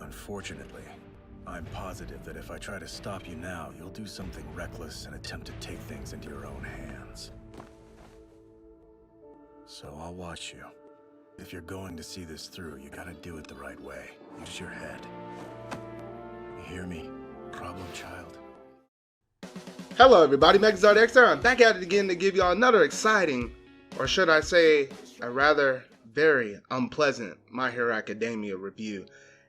Unfortunately, I'm positive that if I try to stop you now, you'll do something reckless and attempt to take things into your own hands. So I'll watch you. If you're going to see this through, you gotta do it the right way. Use your head. You hear me, problem child? Hello everybody, MechZardXR. I'm back at it again to give y'all another exciting, or should I say, a rather very unpleasant My Hero Academia review.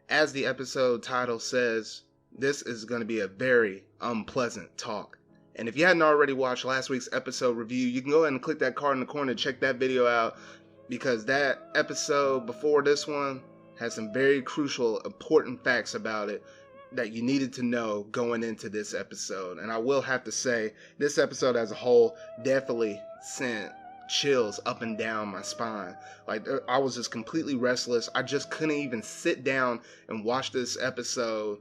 As the episode title says, this is going to be a very unpleasant talk. And if you hadn't already watched last week's episode review, you can go ahead and click that card in the corner and check that video out, because that episode before this one has some very crucial, important facts about it that you needed to know going into this episode. And I will have to say, this episode as a whole definitely sent chills up and down my spine. Like, I was just completely restless. I just couldn't even sit down and watch this episode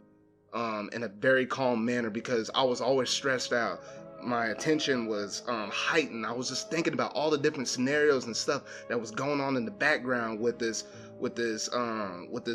in a very calm manner, because I was always stressed out. My attention was heightened. I was just thinking about all the different scenarios and stuff that was going on in the background with this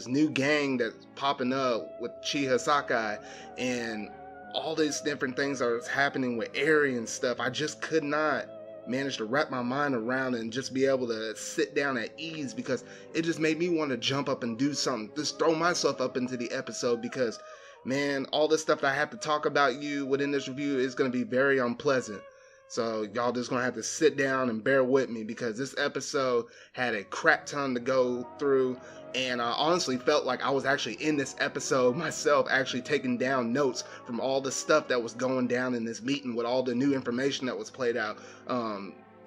new gang that's popping up with Chiha Sakai, and all these different things that was happening with Airy and stuff. I just could not manage to wrap my mind around it and just be able to sit down at ease, because it just made me want to jump up and do something, just throw myself up into the episode, because man, all this stuff that I have to talk about you within this review is going to be very unpleasant. So y'all just going to have to sit down and bear with me, because this episode had a crap ton to go through, and I honestly felt like I was actually in this episode myself, actually taking down notes from all the stuff that was going down in this meeting with all the new information that was played out.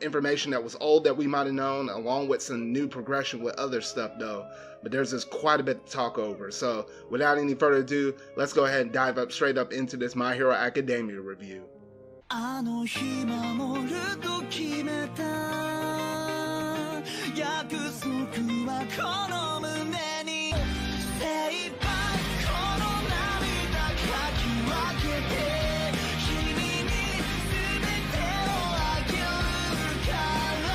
Information that was old that we might have known, along with some new progression with other stuff though. But there's just quite a bit to talk over. So without any further ado, let's go ahead and dive straight up into this My Hero Academia review. あの日守ると決めた約束はこの胸に精一杯この涙かき分けて君に全てをあげるから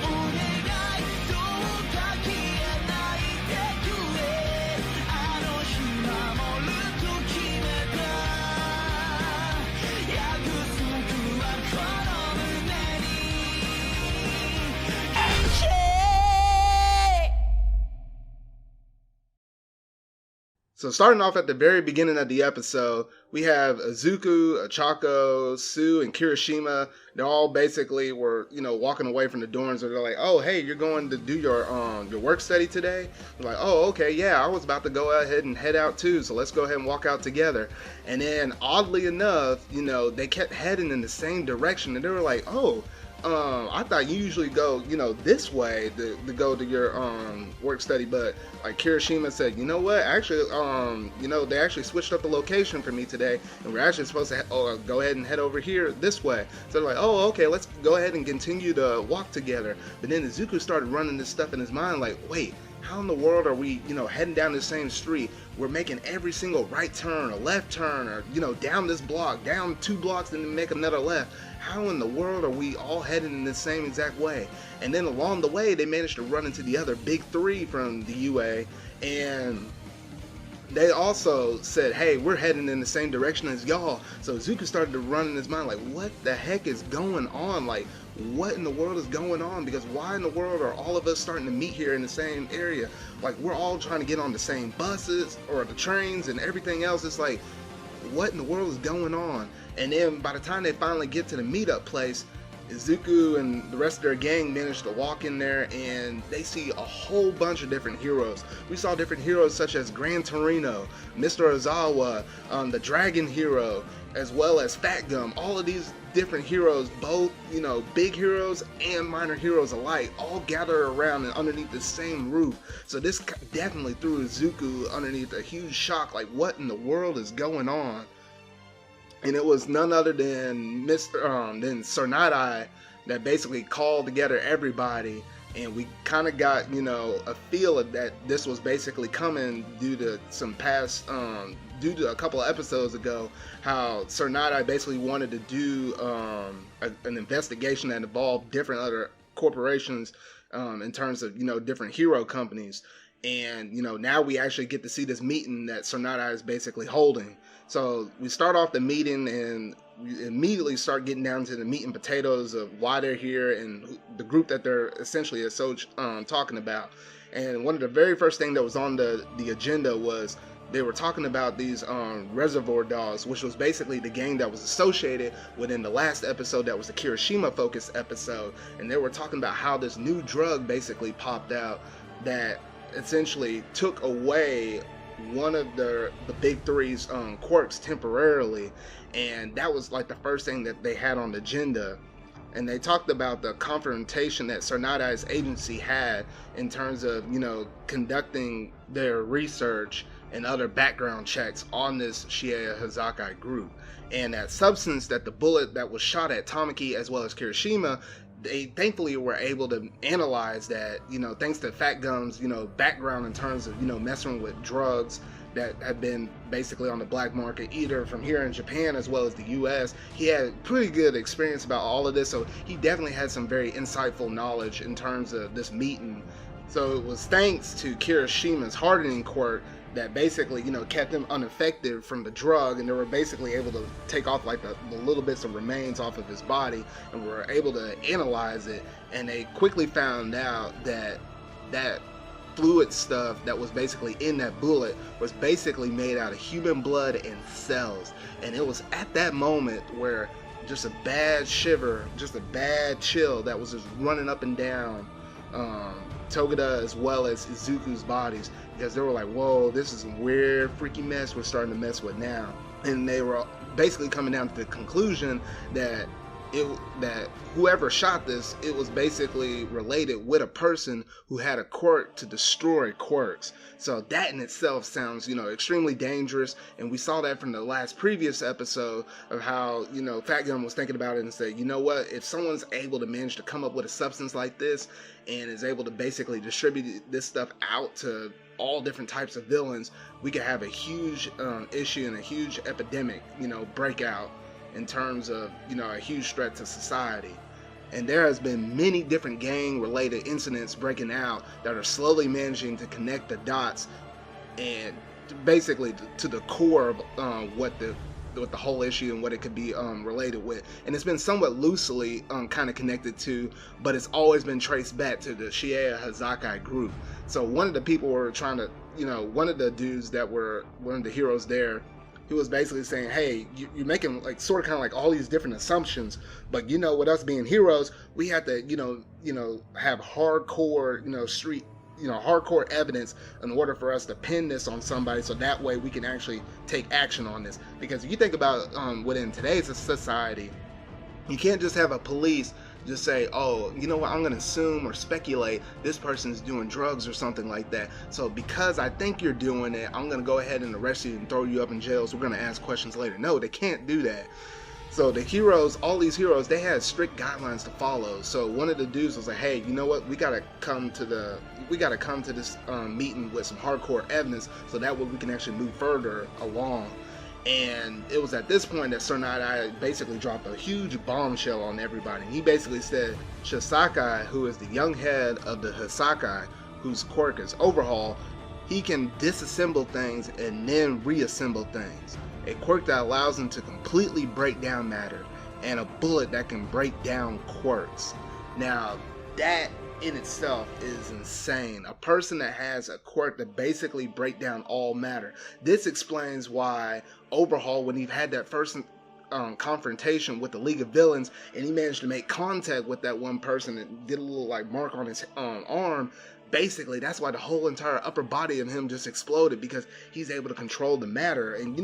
お願いどうか消えないでくれあの日守ると決めた約束 So starting off at the very beginning of the episode, we have Izuku, Achako, Sue, and Kirishima. They all basically were, walking away from the dorms, and they're like, "Oh, hey, you're going to do your work study today?" They're like, "Oh, okay, yeah, I was about to go ahead and head out too, so let's go ahead and walk out together." And then, oddly enough, they kept heading in the same direction, and they were like, "Oh, I thought you usually go, this way to go to your work study," but like Kirishima said, you know what? Actually, they actually switched up the location for me today, and we're actually supposed to go ahead and head over here this way. So they're like, "Oh, okay, let's go ahead and continue to walk together." But then Izuku started running this stuff in his mind, like, wait, how in the world are we, heading down the same street? We're making every single right turn, or left turn, or, down this block, down 2 blocks, and then make another left. How in the world are we all heading in the same exact way? And then along the way, they managed to run into the other big 3 from the UA, and they also said, "Hey, we're heading in the same direction as y'all." So Izuku started to run in his mind, like, what the heck is going on? Like, what in the world is going on? Because why in the world are all of us starting to meet here in the same area? Like, we're all trying to get on the same buses or the trains and everything else. It's like, what in the world is going on? And then by the time they finally get to the meetup place, Izuku and the rest of their gang managed to walk in there, and they see a whole bunch of different heroes. We saw different heroes such as Gran Torino, Mr. Ozawa, the Dragon Hero, as well as Fat Gum. All of these different heroes, both, big heroes and minor heroes alike, all gathered around and underneath the same roof. So this definitely threw Izuku underneath a huge shock, like, what in the world is going on? And it was none other than Sir Night-Eye that basically called together everybody, and we kind of got, a feel of that this was basically coming due to some past, due to a couple of episodes ago, how Sir Night-Eye basically wanted to do an investigation that involved different other corporations in terms of, different hero companies. And, now we actually get to see this meeting that Sonata is basically holding. So we start off the meeting and we immediately start getting down to the meat and potatoes of why they're here and the group that they're essentially talking about. And one of the very first thing that was on the agenda was they were talking about these Reservoir Dogs, which was basically the gang that was associated within the last episode that was the Kirishima focused episode. And they were talking about how this new drug basically popped out that essentially took away one of the big three's quirks temporarily, and that was like the first thing that they had on the agenda. And they talked about the confrontation that Sonatai's agency had in terms of conducting their research and other background checks on this Shieya Hazakai group, and that substance that the bullet that was shot at Tamaki as well as Kirishima, they thankfully were able to analyze that, thanks to Fat Gum's, background in terms of, messing with drugs that have been basically on the black market, either from here in Japan as well as the US. He had pretty good experience about all of this, so he definitely had some very insightful knowledge in terms of this meeting. So it was thanks to Kirishima's hardening quirk that basically, kept him unaffected from the drug, and they were basically able to take off like the little bits of remains off of his body, and were able to analyze it. And they quickly found out that that fluid stuff that was basically in that bullet was basically made out of human blood and cells. And it was at that moment where just a bad shiver, just a bad chill that was just running up and down Togata as well as Izuku's bodies, because they were like, whoa, this is some weird freaky mess we're starting to mess with now. And they were basically coming down to the conclusion that whoever shot this, it was basically related with a person who had a quirk to destroy quirks. So that in itself sounds, extremely dangerous. And we saw that from the previous episode of how, Fat Gun was thinking about it and said, you know what, if someone's able to manage to come up with a substance like this and is able to basically distribute this stuff out to all different types of villains, we could have a huge issue and a huge epidemic, breakout in terms of, a huge threat to society. And there has been many different gang related incidents breaking out that are slowly managing to connect the dots and basically to the core of what the whole issue and what it could be related with. And it's been somewhat loosely kind of connected to, but it's always been traced back to the Shieya Hazakai group. So one of the people were trying to, one of the dudes that were one of the heroes there, he was basically saying, hey, you're making like sort of kind of like all these different assumptions, but with us being heroes, we have to, have hardcore, street, hardcore evidence in order for us to pin this on somebody, so that way we can actually take action on this. Because if you think about within today's society, you can't just have a police just say, oh, you know what, I'm going to assume or speculate this person's doing drugs or something like that. So because I think you're doing it, I'm going to go ahead and arrest you and throw you up in jail. So we're going to ask questions later. No, they can't do that. So the heroes, all these heroes, they had strict guidelines to follow. So one of the dudes was like, hey, you know what, we got to come to this meeting with some hardcore evidence, so that way we can actually move further along. And it was at this point that Sonata basically dropped a huge bombshell on everybody. And he basically said Shisakai, who is the young head of the Hasakai, whose quirk is Overhaul, he can disassemble things and then reassemble things. A quirk that allows him to completely break down matter, and a bullet that can break down quirks. Now, that in itself is insane. A person that has a quirk that basically break down all matter. This explains why Overhaul, when he had that first confrontation with the League of Villains, and he managed to make contact with that one person and get a little like mark on his arm, basically that's why the whole entire upper body of him just exploded, because he's able to control the matter. And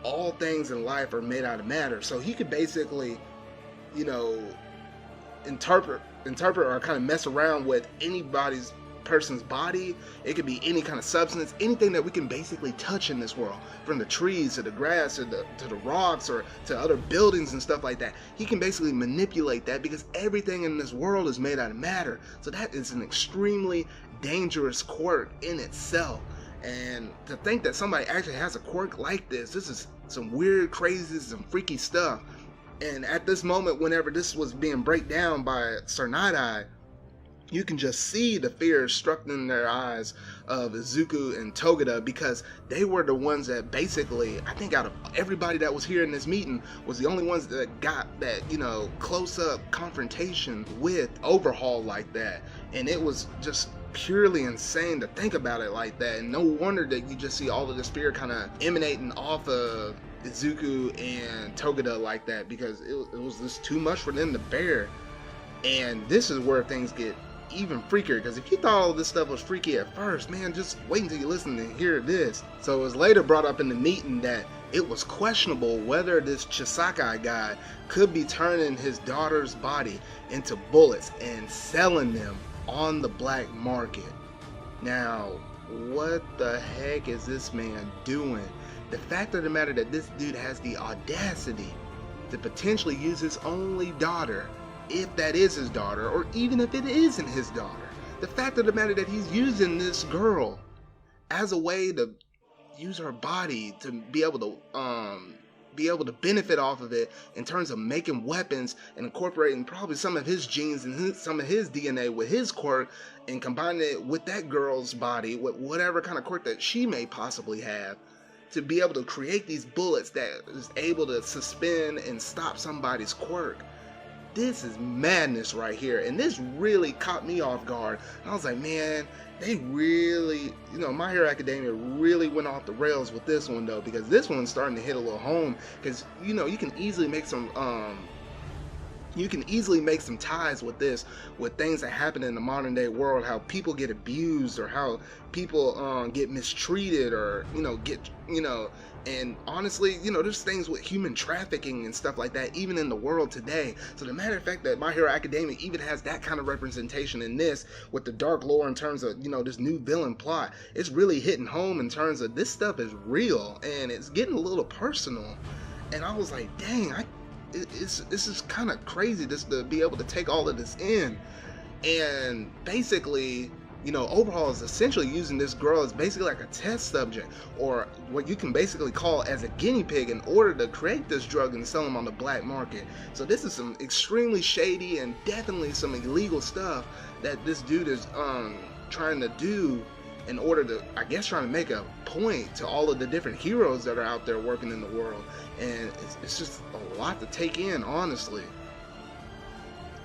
all things in life are made out of matter, so he could basically interpret or kind of mess around with anybody's person's body. It could be any kind of substance, anything that we can basically touch in this world, from the trees to the grass to the rocks or to other buildings and stuff like that. He can basically manipulate that, because everything in this world is made out of matter. So that is an extremely dangerous quirk in itself. And to think that somebody actually has a quirk like this is some weird, crazy, some freaky stuff. And at this moment, whenever this was being break down by Sonata, you can just see the fear struck in their eyes of Izuku and Togata, because they were the ones that basically, I think out of everybody that was here in this meeting, was the only ones that got that, close up confrontation with Overhaul like that. And it was just purely insane to think about it like that. And no wonder that you just see all of this fear kind of emanating off of Izuku and Togata like that, because it was just too much for them to bear. And this is where things get even freakier, because if you thought all this stuff was freaky at first, man, just wait until you listen and hear this. So it was later brought up in the meeting that it was questionable whether this Chisakai guy could be turning his daughter's body into bullets and selling them on the black market. Now, what the heck is this man doing? The fact of the matter that this dude has the audacity to potentially use his only daughter, if that is his daughter, or even if it isn't his daughter. The fact of the matter that he's using this girl as a way to use her body to be able to benefit off of it in terms of making weapons and incorporating probably some of his genes and some of his DNA with his quirk, and combining it with that girl's body with whatever kind of quirk that she may possibly have, to be able to create these bullets that is able to suspend and stop somebody's quirk. This is madness right here, and this really caught me off guard. I was like, man, they really, My Hero Academia really went off the rails with this one though, because this one's starting to hit a little home, because you can easily make some ties with this, with things that happen in the modern day world, how people get abused, or how people get mistreated, or and honestly, there's things with human trafficking and stuff like that even in the world today. So the matter of fact that My Hero Academia even has that kind of representation in this, with the dark lore in terms of this new villain plot, it's really hitting home in terms of this stuff is real, and it's getting a little personal. And I was like, dang, this is kind of crazy just to be able to take all of this in. And basically, Overhaul is essentially using this girl as basically like a test subject, or what you can basically call as a guinea pig, in order to create this drug and sell them on the black market. So this is some extremely shady and definitely some illegal stuff that this dude is trying to do, in order to, I guess, trying to make a point to all of the different heroes that are out there working in the world. And it's just a lot to take in, honestly.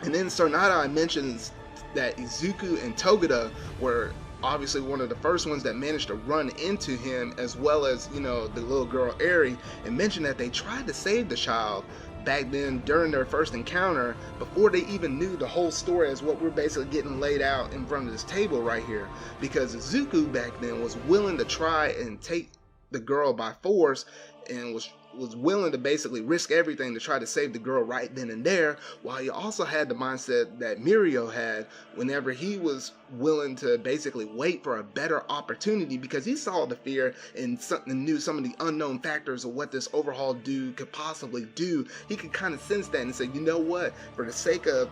And then Sonata mentions that Izuku and Togata were obviously one of the first ones that managed to run into him, as well as, the little girl Airy, and mentioned that they tried to save the child back then during their first encounter, before they even knew the whole story as what we're basically getting laid out in front of this table right here. Because Izuku back then was willing to try and take the girl by force, and was willing to basically risk everything to try to save the girl right then and there, while he also had the mindset that Mirio had whenever he was willing to basically wait for a better opportunity, because he saw the fear and knew some of the unknown factors of what this Overhaul dude could possibly do. He could kind of sense that and say, you know what, for the sake of,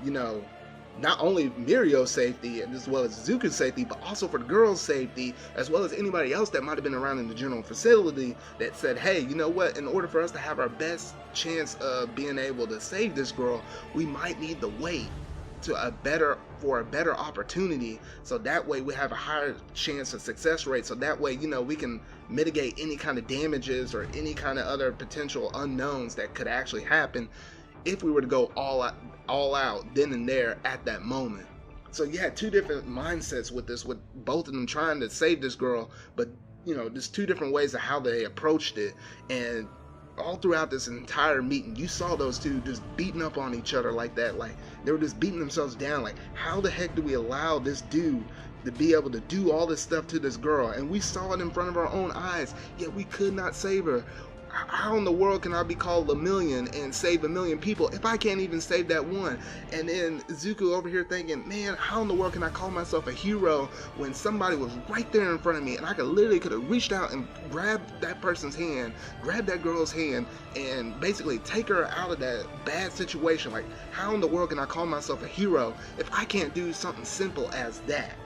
not only Mirio's safety as well as Izuku's safety, but also for the girl's safety, as well as anybody else that might have been around in the general facility, that said, hey, you know what, in order for us to have our best chance of being able to save this girl, we might need to wait for a better opportunity, so that way we have a higher chance of success rate, so that way we can mitigate any kind of damages or any kind of other potential unknowns that could actually happen if we were to go all out then and there at that moment. So you had two different mindsets with this, with both of them trying to save this girl, but there's two different ways of how they approached it. And all throughout this entire meeting, you saw those two just beating up on each other like that, like they were just beating themselves down, like, how the heck do we allow this dude to be able to do all this stuff to this girl? And we saw it in front of our own eyes, yet we could not save her. How in the world can I be called a million and save a million people if I can't even save that one? And then Izuku over here thinking, man, how in the world can I call myself a hero when somebody was right there in front of me, and I could have reached out and grabbed that person's hand, grabbed that girl's hand, and basically take her out of that bad situation? Like, how in the world can I call myself a hero if I can't do something simple as that?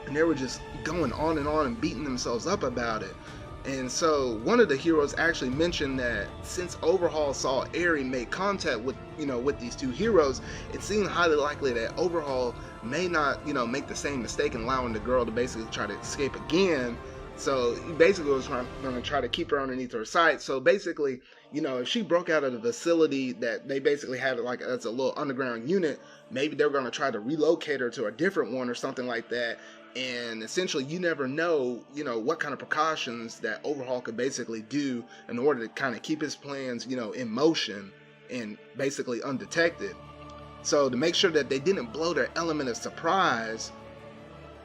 And they were just going on and beating themselves up about it. And so one of the heroes actually mentioned that since Overhaul saw Airy make contact with, with these two heroes, it seemed highly likely that Overhaul may not, make the same mistake in allowing the girl to basically try to escape again. So he basically was going to try to keep her underneath her sight. So basically, if she broke out of the facility that they basically had like as a little underground unit, maybe they're going to try to relocate her to a different one or something like that. And essentially, you never know, what kind of precautions that Overhaul could basically do in order to kind of keep his plans, in motion and basically undetected. So to make sure that they didn't blow their element of surprise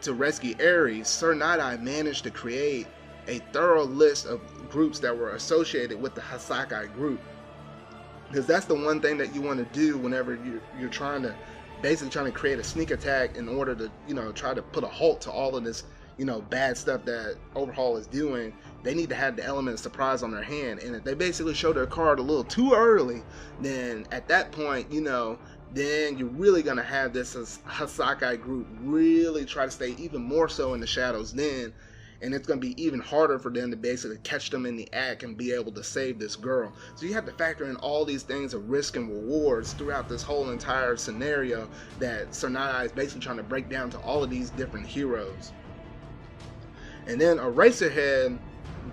to rescue Airy, Sir Night-Eye managed to create a thorough list of groups that were associated with the Hasakai group. Because that's the one thing that you want to do whenever you're trying to create a sneak attack in order to, try to put a halt to all of this, bad stuff that Overhaul is doing. They need to have the element of surprise on their hand. And if they basically show their card a little too early, then at that point, then you're really going to have this Hasakai group really try to stay even more so in the shadows then. And it's going to be even harder for them to basically catch them in the act and be able to save this girl. So you have to factor in all these things of risk and rewards throughout this whole entire scenario that Sir Night-Eye is basically trying to break down to all of these different heroes. And then Eraserhead,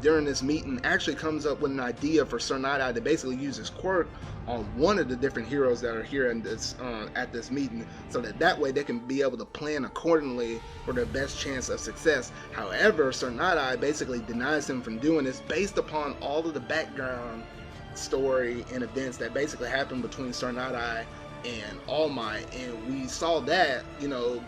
during this meeting, actually comes up with an idea for Sir Night-Eye to basically use his quirk on one of the different heroes that are here in this at this meeting, so that way they can be able to plan accordingly for their best chance of success. However, Sir Night-Eye basically denies him from doing this based upon all of the background story and events that basically happened between Sir Night-Eye and All Might, and we saw that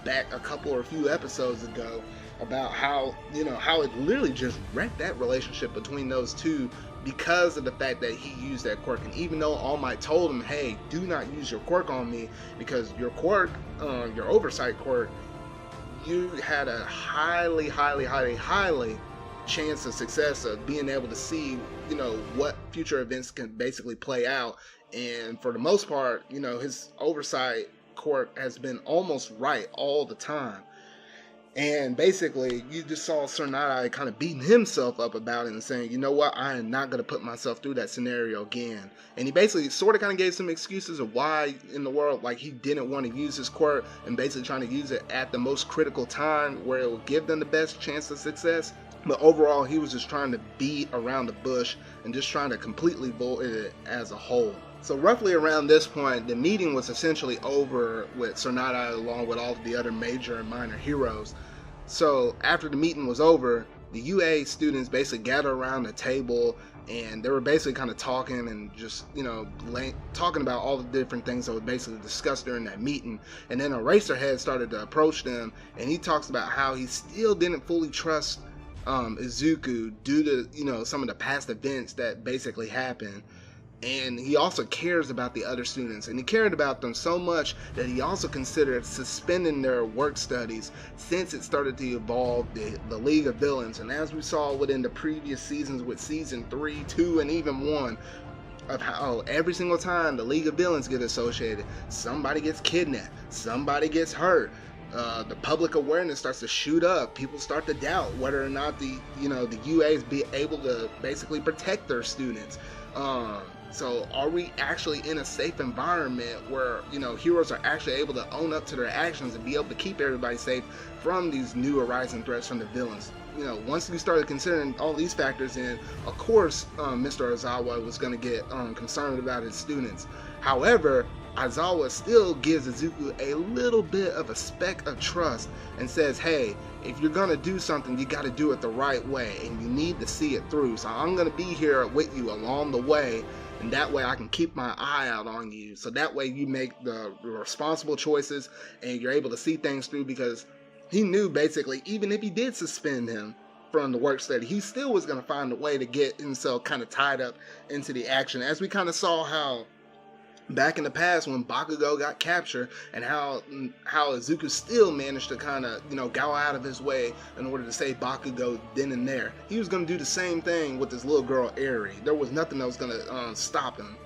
back a couple or a few episodes ago about how how it literally just wrecked that relationship between those two because of the fact that he used that quirk. And even though All Might told him, hey, do not use your quirk on me, because your quirk, your oversight quirk, you had a highly chance of success of being able to see what future events can basically play out. And for the most part, his oversight quirk has been almost right all the time. And basically, you just saw Sir Night-Eye kind of beating himself up about it and saying, you know what, I am not going to put myself through that scenario again. And he basically sort of kind of gave some excuses of why in the world, like, he didn't want to use his quirk, and basically trying to use it at the most critical time where it will give them the best chance of success. But overall, he was just trying to beat around the bush and just trying to completely avoid it as a whole. So roughly around this point, the meeting was essentially over with Sir Night-Eye along with all of the other major and minor heroes. So after the meeting was over, the UA students basically gathered around the table, and they were basically kind of talking and just, talking about all the different things that were basically discussed during that meeting. And then Eraserhead started to approach them, and he talks about how he still didn't fully trust Izuku due to, some of the past events that basically happened. And he also cares about the other students, and he cared about them so much that he also considered suspending their work studies since it started to evolve the League of Villains. And as we saw within the previous seasons with season 3, 2, and even 1, of how every single time the League of Villains get associated, somebody gets kidnapped, somebody gets hurt. The public awareness starts to shoot up. People start to doubt whether or not the UAs be able to basically protect their students. So are we actually in a safe environment where, heroes are actually able to own up to their actions and be able to keep everybody safe from these new arising threats from the villains? Once we started considering all these factors in, of course, Mr. Aizawa was going to get concerned about his students. However, Aizawa still gives Izuku a little bit of a speck of trust and says, hey, if you're going to do something, you got to do it the right way, and you need to see it through. So I'm going to be here with you along the way, and that way I can keep my eye out on you. So that way you make the responsible choices and you're able to see things through, because he knew basically even if he did suspend him from the work study, he still was going to find a way to get himself kind of tied up into the action. As we kind of saw how back in the past when Bakugo got captured, and how Izuku still managed to kind of, go out of his way in order to save Bakugo then and there. He was going to do the same thing with this little girl, Airy. There was nothing that was going to stop him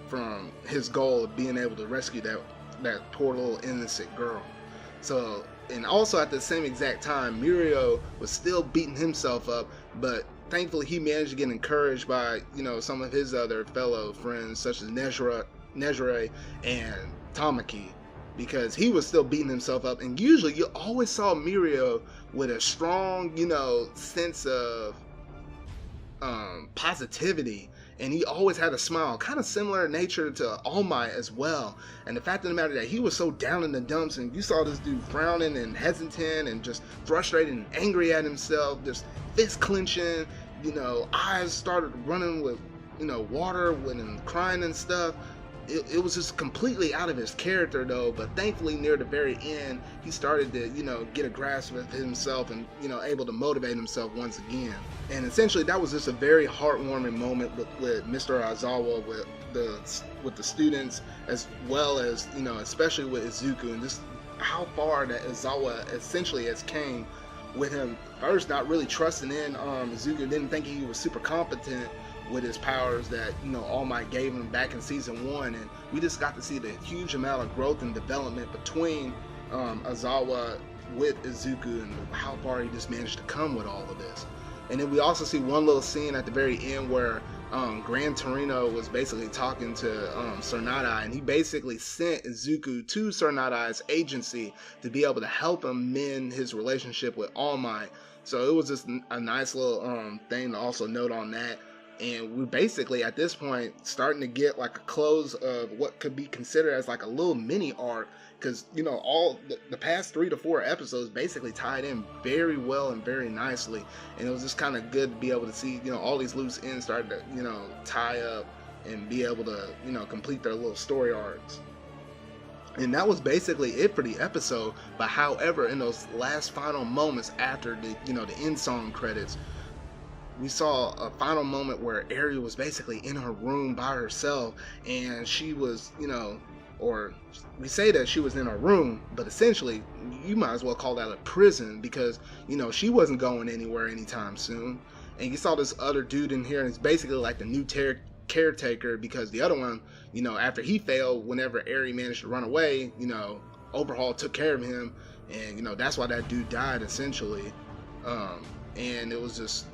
from his goal of being able to rescue that poor little innocent girl. So, and also at the same exact time, Mirio was still beating himself up, but thankfully he managed to get encouraged by, some of his other fellow friends such as Nejire and Tamaki, because he was still beating himself up. And usually you always saw Mirio with a strong, sense of positivity, and he always had a smile, kind of similar in nature to All Might as well. And the fact of the matter that he was so down in the dumps, and you saw this dude frowning and hesitant and just frustrated and angry at himself, just fist clenching, eyes started running with, water and crying and stuff. It was just completely out of his character though, but thankfully near the very end, he started to, get a grasp of himself and, able to motivate himself once again. And essentially that was just a very heartwarming moment with Mr. Aizawa, with the students, as well as, especially with Izuku, and just how far that Aizawa essentially has came with him first not really trusting in Izuku, didn't think he was super competent with his powers that All Might gave him back in season 1, and we just got to see the huge amount of growth and development between Aizawa with Izuku, and how far he just managed to come with all of this. And then we also see one little scene at the very end where Gran Torino was basically talking to Tsunade, and he basically sent Izuku to Tsunade's agency to be able to help him mend his relationship with All Might. So it was just a nice little thing to also note on that. And we're basically at this point starting to get like a close of what could be considered as like a little mini arc, because all the past 3 to 4 episodes basically tied in very well and very nicely, and it was just kind of good to be able to see all these loose ends start to tie up and be able to complete their little story arcs. And that was basically it for the episode. But however, in those last final moments after the end song credits, we saw a final moment where Airy was basically in her room by herself, and she was, or we say that she was in her room, but essentially you might as well call that a prison, because, she wasn't going anywhere anytime soon. And you saw this other dude in here, and it's basically like the new caretaker, because the other one, after he failed, whenever Airy managed to run away, Overahaul took care of him, and, that's why that dude died, essentially. And it was just,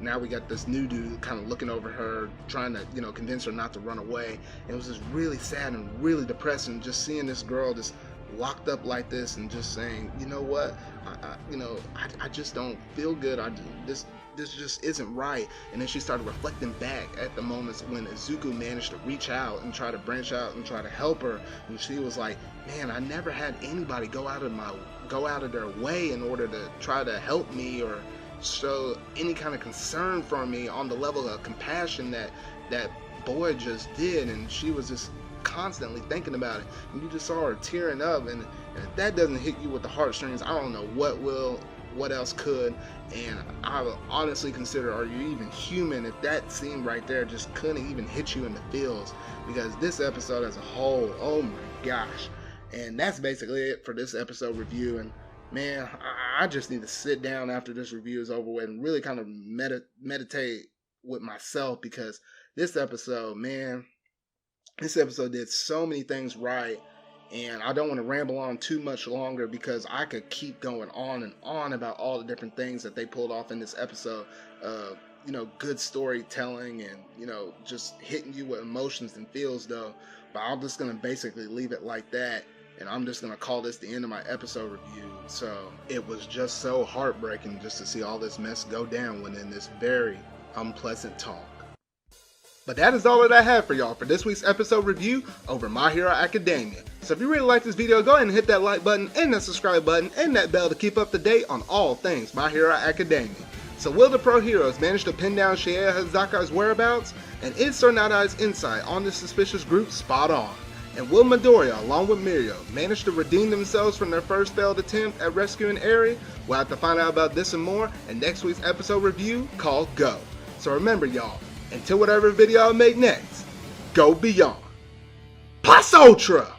now we got this new dude kind of looking over her, trying to, convince her not to run away. And it was just really sad and really depressing, just seeing this girl just locked up like this, and just saying, you know what, I just don't feel good. This just isn't right. And then she started reflecting back at the moments when Izuku managed to reach out and try to branch out and try to help her, and she was like, man, I never had anybody go out of their way in order to try to help me or show any kind of concern for me on the level of compassion that boy just did. And she was just constantly thinking about it, and you just saw her tearing up, and if that doesn't hit you with the heartstrings, I don't know what else could. And I would honestly consider, are you even human, if that scene right there just couldn't even hit you in the feels, because this episode as a whole, oh my gosh. And that's basically it for this episode review. And man, I just need to sit down after this review is over with and really kind of meditate with myself, because this episode, man, this episode did so many things right. And I don't want to ramble on too much longer, because I could keep going on and on about all the different things that they pulled off in this episode. Good storytelling and, just hitting you with emotions and feels though. But I'm just going to basically leave it like that. And I'm just going to call this the end of my episode review. So it was just so heartbreaking just to see all this mess go down within this very unpleasant talk. But that is all that I have for y'all for this week's episode review over My Hero Academia. So if you really like this video, go ahead and hit that like button and that subscribe button and that bell to keep up to date on all things My Hero Academia. So will the pro heroes manage to pin down Shiea Hazaka's whereabouts? And is Tsunade's insight on this suspicious group spot on? And will Midoriya, along with Mirio, manage to redeem themselves from their first failed attempt at rescuing Airy? We'll have to find out about this and more in next week's episode review called Go. So remember y'all, until whatever video I make next, go beyond. Plus Ultra!